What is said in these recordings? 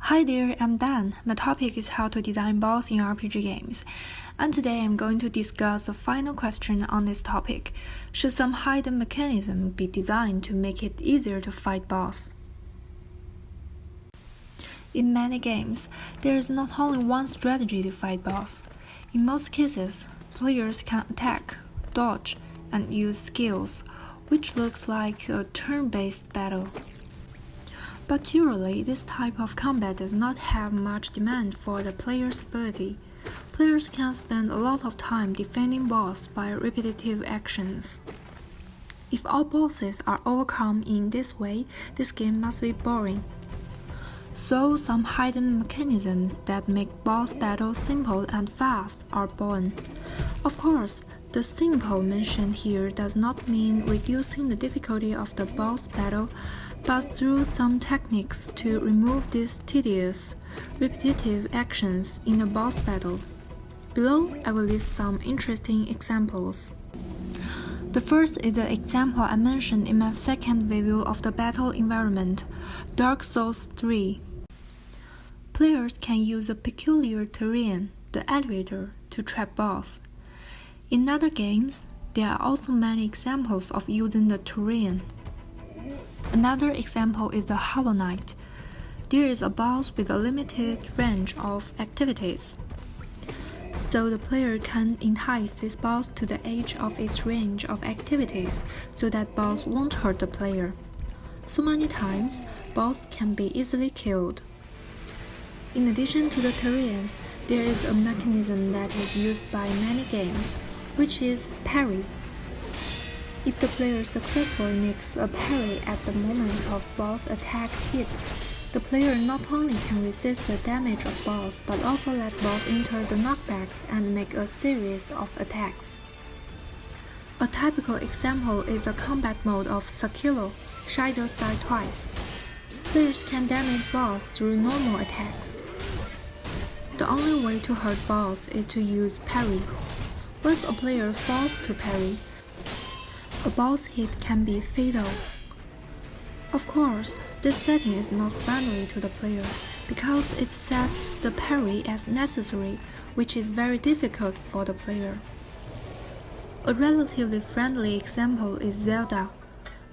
Hi there, I'm Dan. My topic is how to design boss in RPG games. And today I'm going to discuss the final question on this topic. Should some hidden mechanism be designed to make it easier to fight boss? In many games, there is not only one strategy to fight boss. In most cases, players can attack, dodge, and use skills, which looks like a turn-based battle. But usually, this type of combat does not have much demand for the player's ability. Players can spend a lot of time defending boss by repetitive actions. If all bosses are overcome in this way, this game must be boring. So some hidden mechanisms that make boss battles simple and fast are born. Of course, the simple mentioned here does not mean reducing the difficulty of the boss battle, but through some techniques to remove these tedious, repetitive actions in a boss battle. Below, I will list some interesting examples. The first is the example I mentioned in my second video of the battle environment, Dark Souls 3. Players can use a peculiar terrain, the elevator, to trap boss. In other games, there are also many examples of using the terrain. Another example is the Hollow Knight. There is a boss with a limited range of activities. So the player can entice this boss to the edge of its range of activities so that boss won't hurt the player. So many times, boss can be easily killed. In addition to the terrain, there is a mechanism that is used by many games, which is parry. If the player successfully makes a parry at the moment of boss attack hit, the player not only can resist the damage of boss but also let boss enter the knockbacks and make a series of attacks. A typical example is a combat mode of Sekiro, Shadows Die Twice. Players can damage boss through normal attacks. The only way to hurt boss is to use parry. Once a player falls to parry, a boss hit can be fatal. Of course, this setting is not friendly to the player because it sets the parry as necessary, which is very difficult for the player. A relatively friendly example is Zelda.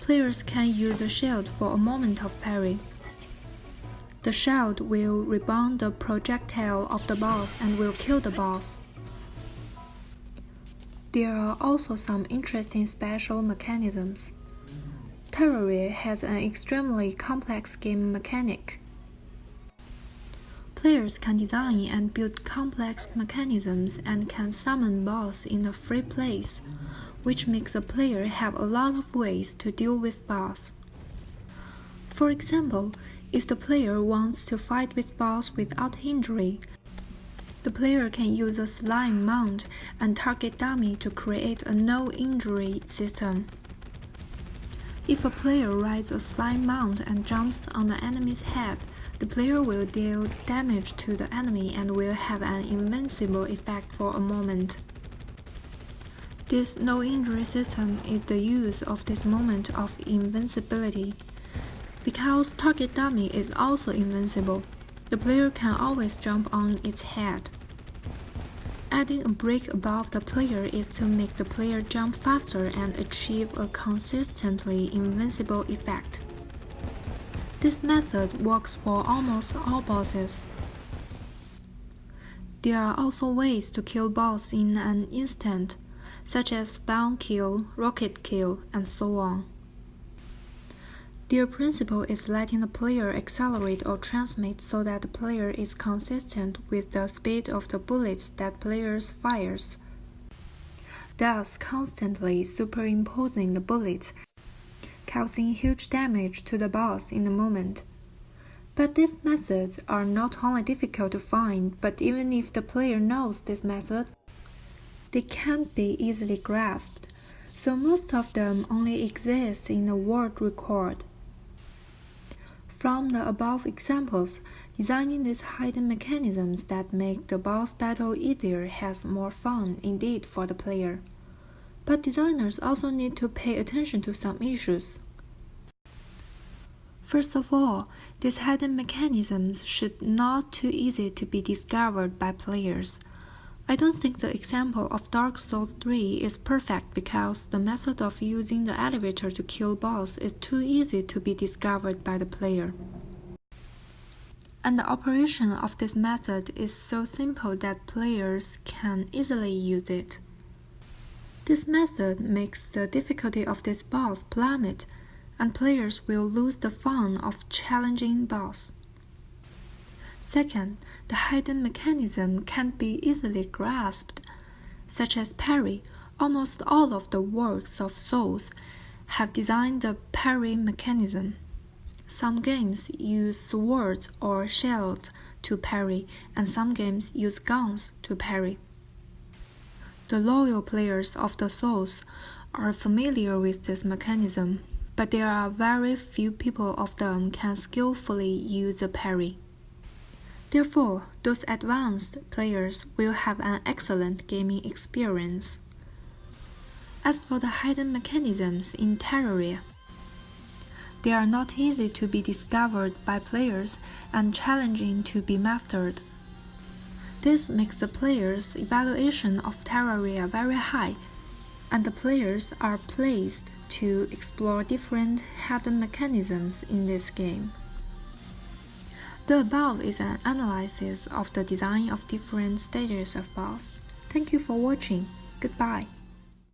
Players can use a shield for a moment of parry. The shield will rebound the projectile of the boss and will kill the boss. There are also some interesting special mechanisms. Terraria has an extremely complex game mechanic. Players can design and build complex mechanisms and can summon boss in a free place, which makes the player have a lot of ways to deal with boss. For example, if the player wants to fight with boss without injury, the player can use a slime mount and target dummy to create a no-injury system. If a player rides a slime mount and jumps on the enemy's head, the player will deal damage to the enemy and will have an invincible effect for a moment. This no-injury system is the use of this moment of invincibility. Because target dummy is also invincible, the player can always jump on its head. Adding a brick above the player is to make the player jump faster and achieve a consistently invincible effect. This method works for almost all bosses. There are also ways to kill boss in an instant, such as spawn kill, rocket kill, and so on. Their principle is letting the player accelerate or transmit so that the player is consistent with the speed of the bullets that players fires, thus constantly superimposing the bullets, causing huge damage to the boss in a moment. But these methods are not only difficult to find, but even if the player knows this method, they can't be easily grasped, so most of them only exist in a world record. From the above examples, designing these hidden mechanisms that make the boss battle easier has more fun indeed for the player. But designers also need to pay attention to some issues. First of all, these hidden mechanisms should not too easy to be discovered by players. I don't think the example of Dark Souls 3 is perfect because the method of using the elevator to kill boss is too easy to be discovered by the player. And the operation of this method is so simple that players can easily use it. This method makes the difficulty of this boss plummet, and players will lose the fun of challenging boss. Second, the hidden mechanism can't be easily grasped, such as parry. Almost all of the works of Souls have designed the parry mechanism. Some games use swords or shields to parry, and some games use guns to parry. The loyal players of the Souls are familiar with this mechanism, but there are very few people of them can skillfully use the parry. Therefore, those advanced players will have an excellent gaming experience. As for the hidden mechanisms in Terraria, they are not easy to be discovered by players and challenging to be mastered. This makes the players' evaluation of Terraria very high, and the players are pleased to explore different hidden mechanisms in this game. The above is an analysis of the design of different stages of boss. Thank you for watching. Goodbye.